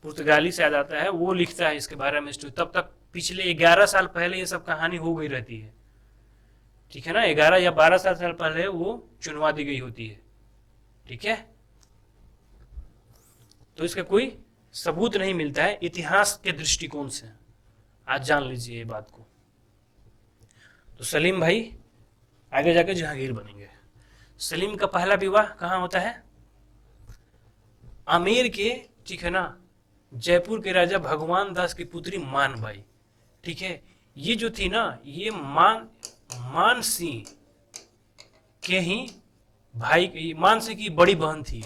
पुर्तगाली से आता है, वो लिखता है इसके बारे में। तब तक पिछले 11 साल पहले ये सब कहानी हो गई रहती है, ठीक है ना, 11 या 12 साल पहले वो चुनवा दी गई होती है, ठीक है। तो इसका कोई सबूत नहीं मिलता है इतिहास के दृष्टिकोण से, आज जान लीजिए ये बात को। तो सलीम भाई आगे जाकर जहांगीर बनेंगे। सलीम का पहला विवाह कहाँ होता है? आमेर के, ठीक है ना, जयपुर के राजा भगवान दास की पुत्री मानबाई, ठीक है। ये जो थी ना, ये मान सिंह के ही भाई, मान सिंह की बड़ी बहन थी,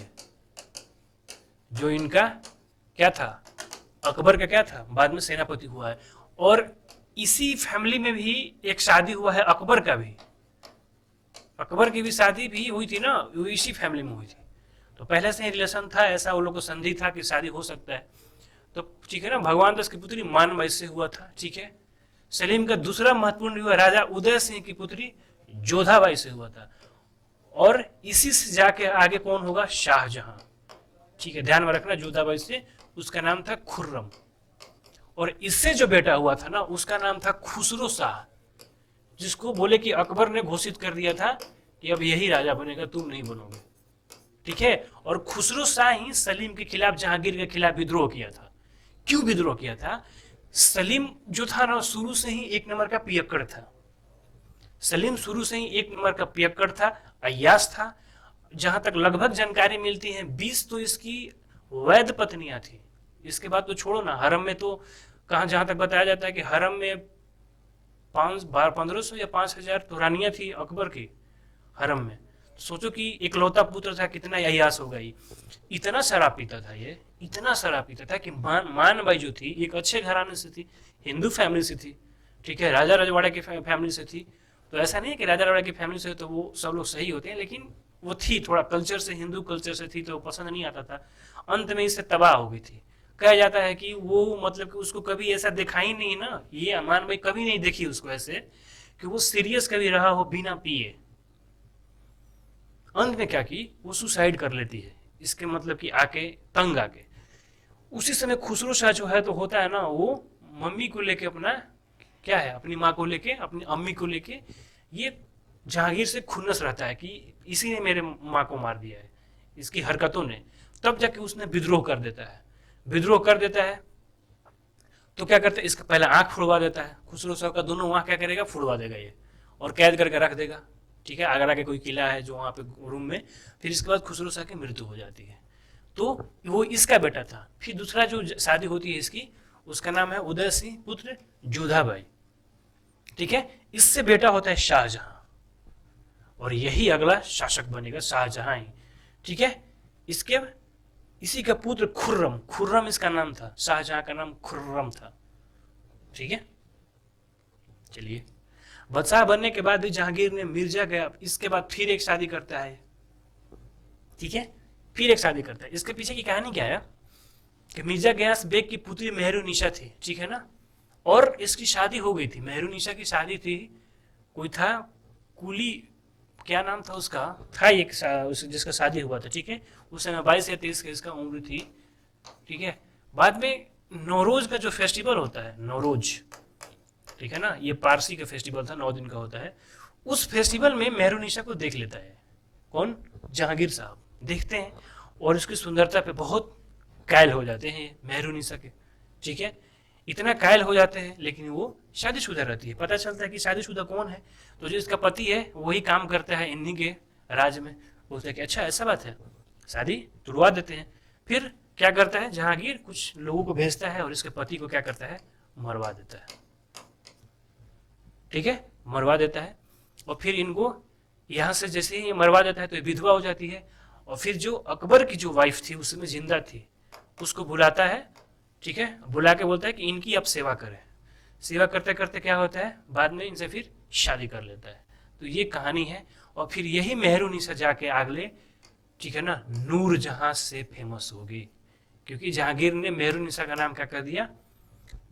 जो इनका क्या था, अकबर का क्या था, बाद में सेनापति हुआ है। और इसी फैमिली में भी एक शादी हुआ है अकबर का भी, अकबर की भी शादी भी हुई थी ना, वो इसी फैमिली में हुई थी। तो पहले से ही रिलेशन था ऐसा, वो लोग को संधि था कि शादी हो सकता है। तो ठीक है ना, भगवान दास की पुत्री मानबाई से हुआ था, ठीक है। सलीम का दूसरा महत्वपूर्ण विवाह राजा उदय सिंह की पुत्री जोधाबाई से हुआ था। और इसी से जाके आगे कौन होगा? शाहजहां, ठीक है, ध्यान में रखना, जोधाबाई से उसका नाम था खुर्रम। और इससे जो बेटा हुआ था ना, उसका नाम था खुसरो शाह, जिसको बोले कि अकबर ने घोषित कर दिया था कि अब यही राजा बनेगा, तुम नहीं बनोगे, ठीक है। और खुसरो शाह ही सलीम के खिलाफ, जहांगीर के खिलाफ विद्रोह किया था। क्यों विद्रोह किया था? सलीम जो था ना, शुरू से ही एक नंबर का पियक्कड़ था। सलीम शुरू से ही एक नंबर का पियक्कड़ था, अय्याश था। जहां तक लगभग जानकारी मिलती है, 20 तो इसकी वैध पत्नियां थी। इसके बाद तो छोड़ो ना, हरम में तो कहा, जहां तक बताया जाता है कि हरम में 1500 या 5000 तो रानियां थी अकबर की हरम में। सोचो कि इकलौता पुत्र था, कितना अय्याश होगा ये। इतना शराब पीता था ये, इतना शराब पीता था कि मानबाई जो थी एक अच्छे घराने से थी, हिंदू फैमिली से थी, ठीक है, राजा रजवाड़े की फैमिली से थी। तो ऐसा नहीं है कि राजा रजवाड़े की फैमिली से तो वो सब लोग सही होते हैं, लेकिन वो थी थोड़ा कल्चर से, हिंदू कल्चर से थी, तो पसंद नहीं आता था। अंत में इससे तबाह हो गई थी। कहा जाता है कि वो मतलब कि उसको कभी ऐसा देखा ही नहीं ना, ये अमान भाई कभी नहीं देखी उसको ऐसे कि वो सीरियस कभी रहा हो बिना पिए। अंत में क्या की, वो सुसाइड कर लेती है, इसके मतलब कि आके तंग आके। उसी समय खुसरो शाह जो है तो होता है ना, वो मम्मी को लेके अपना क्या है, अपनी माँ को लेके, अपनी अम्मी को लेके ये जहांगीर से खुन्नस रहता है कि इसी ने मेरे माँ को मार दिया है, इसकी हरकतों ने। तब जाके उसने विद्रोह कर देता है। विद्रोह कर देता है तो क्या करता है, इसका पहले आंख फुड़वा देता है। खुसरो शाह का दोनों आंख क्या करेगा, फुड़वा देगा ये, और कैद करके रख देगा, ठीक है। आगरा के कोई किला है जो वहाँ पे रूम में। फिर इसके बाद खुसरो शाह की मृत्यु हो जाती है। तो वो इसका बेटा था। फिर दूसरा जो शादी होती है इसकी, उसका नाम है उदय सिंह पुत्र जोधाबाई, ठीक है। इससे बेटा होता है शाहजहां, और यही अगला शासक बनेगा, शाहजहां ही, ठीक है। इसके इसी का पुत्र खुर्रम, खुर्रम इसका नाम था, शाहजहां का नाम खुर्रम था, ठीक है। चलिए, बादशाह बनने के बाद भी जहांगीर ने मिर्जा गया, इसके बाद फिर एक शादी करता है, ठीक है, फिर एक शादी करता है। इसके पीछे की कहानी क्या है कि मिर्जा गयास बेग की पुत्री मेहरुनिशा थी, ठीक है ना, और इसकी शादी हो गई थी। मेहरुनिशा की शादी थी, कोई था कुली क्या नाम था उसका, था एक जिसका शादी हुआ था, ठीक है, उस समय 22 या 23 का इसका उम्र थी, ठीक है। बाद में नौरोज का जो फेस्टिवल होता है, नौरोज, ठीक है ना, ये पारसी का फेस्टिवल था, 9 दिन का होता है। उस फेस्टिवल में मेहरुनिसा को देख लेता है, कौन, जहांगीर साहब देखते हैं, और उसकी सुंदरता पे बहुत कायल हो जाते हैं मेहरुनिसा के, ठीक है। इतना कायल हो जाते हैं, लेकिन वो शादीशुदा रहती है। पता चलता है कि शादीशुदा कौन है, तो जो इसका पति है वही काम करता है इन्हीं के राज में। बोलते हैं कि अच्छा ऐसा बात है, शादी तुड़वा देते हैं। फिर क्या करता है जहांगीर, कुछ लोगों को भेजता है और इसके पति को क्या करता है, मरवा देता है, ठीक है, मरवा देता है। और फिर इनको यहाँ से जैसे ही ये मरवा देता है तो ये विधवा हो जाती है। और फिर जो अकबर की जो वाइफ थी उसमें जिंदा थी, उसको बुलाता है, ठीक है, बुला के बोलता है कि इनकी अब सेवा करें। सेवा करते करते क्या होता है, बाद में इनसे फिर शादी कर लेता है। तो ये कहानी है। और फिर यही मेहरुनिसा जाके आगले, ठीक है ना, नूर जहां से फेमस होगी, क्योंकि जहांगीर ने मेहरुनिसा का नाम क्या कर दिया,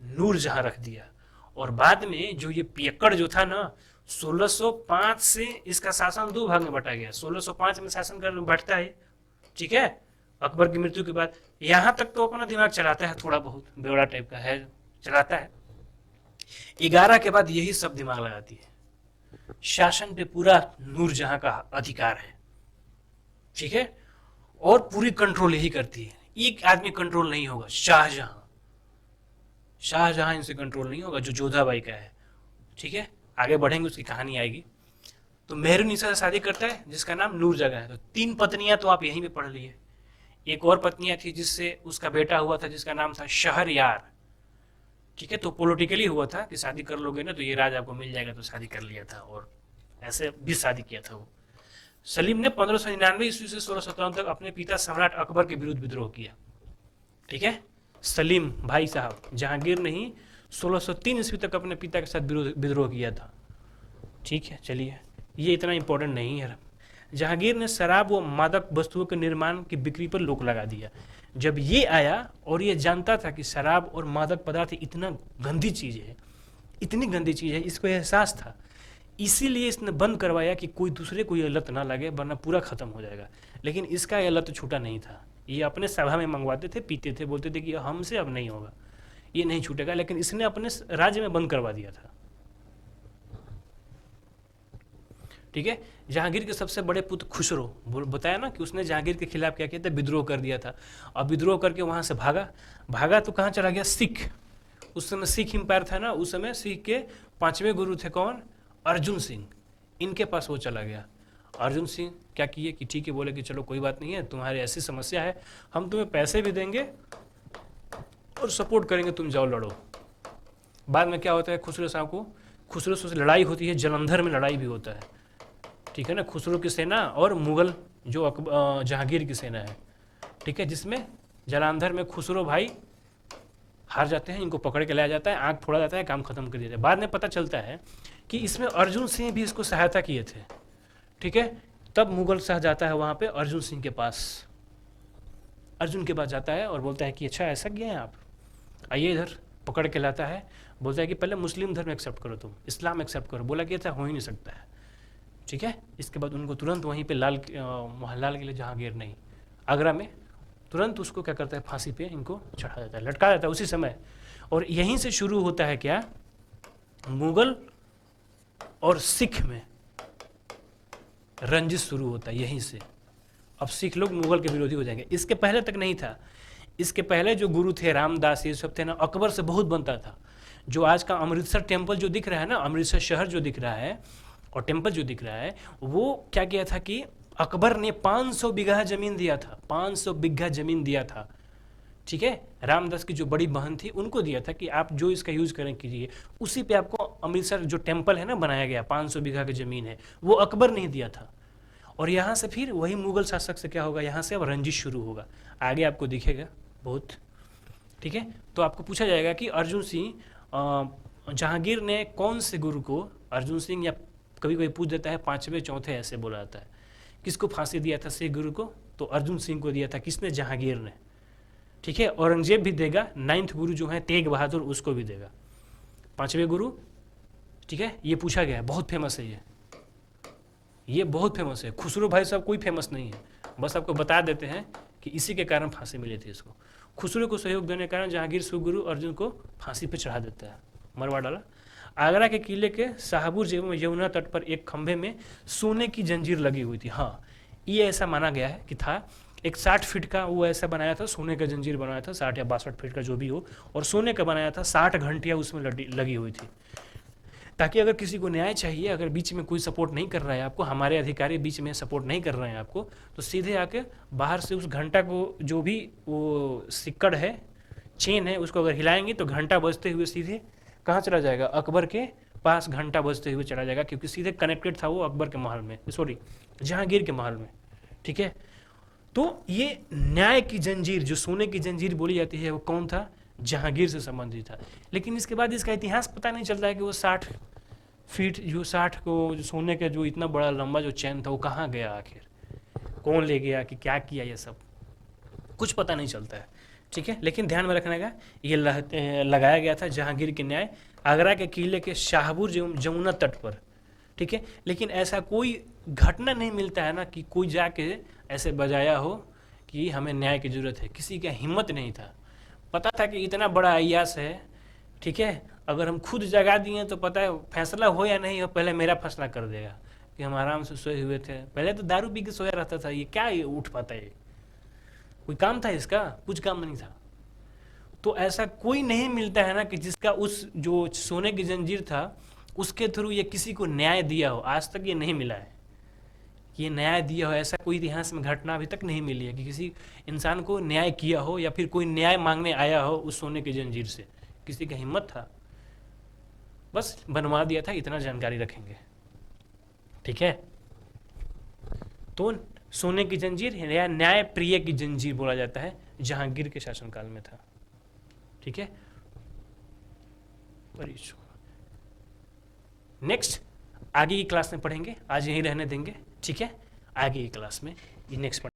नूर जहां रख दिया। और बाद में जो ये पियक्कड़ जो था ना, 1605 से इसका शासन 2 भाग में बटा गया। 1605 में शासन कर बटता है, ठीक है, अकबर की मृत्यु के बाद। यहां तक तो अपना दिमाग चलाता है, थोड़ा बहुत बेवड़ा टाइप का है, चलाता है। 11 के बाद यही सब दिमाग लगाती है। शासन पे पूरा नूरजहां का अधिकार है, ठीक है, और पूरी कंट्रोल यही करती है। एक आदमी कंट्रोल नहीं होगा, शाहजहां, शाहजहां इनसे कंट्रोल नहीं होगा, जो जोधाबाई का है, ठीक है। आगे बढ़ेंगे, उसकी कहानी आएगी। तो मेहरुनिसा से शादी करता है जिसका नाम नूरजहां है। तो 3 पत्नियां तो आप यहीं पे पढ़ लिए। एक और पत्नियां थी जिससे उसका बेटा हुआ था, जिसका नाम था शहरयार, ठीक है। तो पॉलिटिकली हुआ था कि शादी कर लोगे ना तो ये राज आपको मिल जाएगा, तो शादी कर लिया था, और ऐसे भी शादी किया था वो। सलीम ने 1599 ईस्वी से 1657 तक अपने पिता सम्राट अकबर के विरुद्ध विद्रोह किया, ठीक है। सलीम भाई साहब, जहांगीर ने ही 1603 ईस्वी तक अपने पिता के साथ विद्रोह किया था, ठीक है। चलिए, ये इतना इंपॉर्टेंट नहीं है। जहांगीर ने शराब व मादक वस्तुओं के निर्माण की बिक्री पर रोक लगा दिया। जब ये आया और ये जानता था कि शराब और मादक पदार्थ इतना गंदी चीज़ है, इतनी गंदी चीज़ है, इसको एहसास था, इसीलिए इसने बंद करवाया कि कोई दूसरे को ये लत ना लगे, वरना पूरा खत्म हो जाएगा। लेकिन इसका यह लत छूटा नहीं था। ये अपने सभा में मंगवाते थे, पीते थे, बोलते थे कि हमसे अब नहीं होगा, ये नहीं छूटेगा, लेकिन इसने अपने राज्य में बंद करवा दिया था, ठीक है। जहांगीर के सबसे बड़े पुत्र खुसरो, बताया ना कि उसने जहांगीर के खिलाफ क्या किया था, विद्रोह कर दिया था। अब विद्रोह करके वहां से भागा तो कहाँ चला गया, सिख। उस समय सिख एम्पायर था ना, उस समय सिख के 5वें गुरु थे कौन, अर्जुन सिंह, इनके पास वो चला गया। अर्जुन सिंह क्या किए कि ठीक है, बोले कि चलो कोई बात नहीं है, तुम्हारी ऐसी समस्या है, हम तुम्हें पैसे भी देंगे और सपोर्ट करेंगे, तुम जाओ लड़ो। बाद में क्या होता है, खुसरो से लड़ाई होती है, जलंधर में लड़ाई भी होता है, ठीक है ना। खुसरो की सेना और मुगल जो जहांगीर की सेना है, ठीक है, जिसमें जलंधर में खुसरो भाई हार जाते हैं, इनको पकड़ के लाया जाता है, आंख फोड़ा जाता है, काम खत्म कर दिया जाता है। बाद में पता चलता है कि इसमें अर्जुन सिंह भी इसको सहायता किए थे, ठीक है। तब मुगल शाह जाता है वहाँ पे अर्जुन सिंह के पास, अर्जुन के पास जाता है और बोलता है कि अच्छा ऐसा किया है आप, आइए इधर, पकड़ के लाता है। बोलता है कि पहले मुस्लिम धर्म एक्सेप्ट करो, तुम इस्लाम एक्सेप्ट करो। बोला कि ऐसा हो ही नहीं सकता है, ठीक है। इसके बाद उनको तुरंत वहीं पे लाल किले, जहांगीर नहीं, आगरा में, तुरंत उसको क्या करता है, फांसी पे इनको चढ़ा देता है, लटका देता है उसी समय। और यहीं से शुरू होता है क्या, मुगल और सिख में रंजिश शुरू होता है यहीं से। अब सिख लोग मुगल के विरोधी हो जाएंगे। इसके पहले तक नहीं था। इसके पहले जो गुरु थे, रामदास, ये सब थे ना, अकबर से बहुत बनता था। जो आज का अमृतसर टेम्पल जो दिख रहा है ना, अमृतसर शहर जो दिख रहा है और टेम्पल जो दिख रहा है, वो क्या किया था कि अकबर ने 500 बीघा जमीन दिया था, 500 बीघा जमीन दिया था, ठीक है। रामदास की जो बड़ी बहन थी उनको दिया था कि आप जो इसका यूज करें कीजिए। उसी पे आपको अमृतसर जो टेम्पल है ना बनाया गया, 500 बीघा की जमीन है, वो अकबर ने दिया था। और यहाँ से फिर वही मुगल शासक से क्या होगा, यहाँ से अब रंजिश शुरू होगा, आगे आपको दिखेगा बहुत, ठीक है। तो आपको पूछा जाएगा कि अर्जुन सिंह, जहांगीर ने कौन से गुरु को, अर्जुन सिंह, या कभी कोई पूछ देता है 5वें 4थे ऐसे बोला जाता है, किसको फांसी दिया था सिख गुरु को, तो अर्जुन सिंह को दिया था। किसने, जहांगीर ने, ठीक है। औरंगजेब भी देगा, 9th गुरु जो है तेग बहादुर, उसको भी देगा। 5वें गुरु, ठीक है, ये पूछा गया है, बहुत फेमस है ये बहुत फेमस है। खुसरो भाई साहब कोई फेमस नहीं है, बस आपको बता देते हैं कि इसी के कारण फांसी मिली थी इसको। खुसरो को सहयोग देने के कारण जहांगीर सुगुरु अर्जुन को फांसी पर चढ़ा देता है, मरवा डाला। आगरा के किले के शाहपुर यमुना तट पर एक खंभे में सोने की जंजीर लगी हुई थी। हाँ, ये ऐसा माना गया है कि था एक 60 फीट का वो ऐसा बनाया था, सोने का जंजीर बनाया था, 60 या 62 फीट का जो भी हो, और सोने का बनाया था, 60 घंटियाँ उसमें लगी हुई थी, ताकि अगर किसी को न्याय चाहिए, अगर बीच में कोई सपोर्ट नहीं कर रहा है आपको, हमारे अधिकारी बीच में सपोर्ट नहीं कर रहे हैं आपको, तो सीधे आके बाहर से उस घंटा को, जो भी वो सिक्कड़ है, चेन है, उसको अगर हिलाएंगे तो घंटा बजते हुए सीधे कहाँ चला जाएगा, अकबर के पास घंटा बजते हुए चला जाएगा, क्योंकि सीधे कनेक्टेड था वो अकबर के महल में, सॉरी जहांगीर के महल में। ठीक है, तो ये न्याय की जंजीर, जो सोने की जंजीर बोली जाती है, वो कौन था, जहांगीर से संबंधित था। लेकिन इसके बाद इसका इतिहास पता नहीं चलता है कि वो 60 फीट, जो 60 को जो सोने का जो इतना बड़ा लंबा जो चैन था, वो कहाँ गया आखिर, कौन ले गया, कि क्या किया, ये सब कुछ पता नहीं चलता है। ठीक है, लेकिन ध्यान में रखने का, ये लगाया गया था जहांगीर के न्याय आगरा के किले के शाहपुर जमुना तट पर। ठीक है, लेकिन ऐसा कोई घटना नहीं मिलता है ना कि कोई जाके ऐसे बजाया हो कि हमें न्याय की जरूरत है, किसी का हिम्मत नहीं था। पता था कि इतना बड़ा अय्यास है, ठीक है, अगर हम खुद जगा दिए तो पता है फैसला हो या नहीं हो, पहले मेरा फैसला कर देगा, कि हम आराम से सोए हुए थे, पहले तो दारू पी के सोया रहता था, ये क्या ये उठ पाता है, कोई काम था इसका, कुछ काम नहीं था। तो ऐसा कोई नहीं मिलता है ना कि जिसका उस जो सोने की जंजीर था उसके थ्रू ये किसी को न्याय दिया हो, आज तक ये नहीं मिला है, ये न्याय दिया हो, ऐसा कोई इतिहास में घटना अभी तक नहीं मिली है कि किसी इंसान को न्याय किया हो, या फिर कोई न्याय मांगने आया हो उस सोने की जंजीर से, किसी का हिम्मत था, बस बनवा दिया था, इतना जानकारी रखेंगे। ठीक है, तो सोने की जंजीर या न्याय प्रिय की जंजीर बोला जाता है, जहांगीर के शासनकाल में था। ठीक है, नेक्स्ट आगे की क्लास में पढ़ेंगे, आज यहीं रहने देंगे। ठीक है, आगे की क्लास में ये नेक्स्ट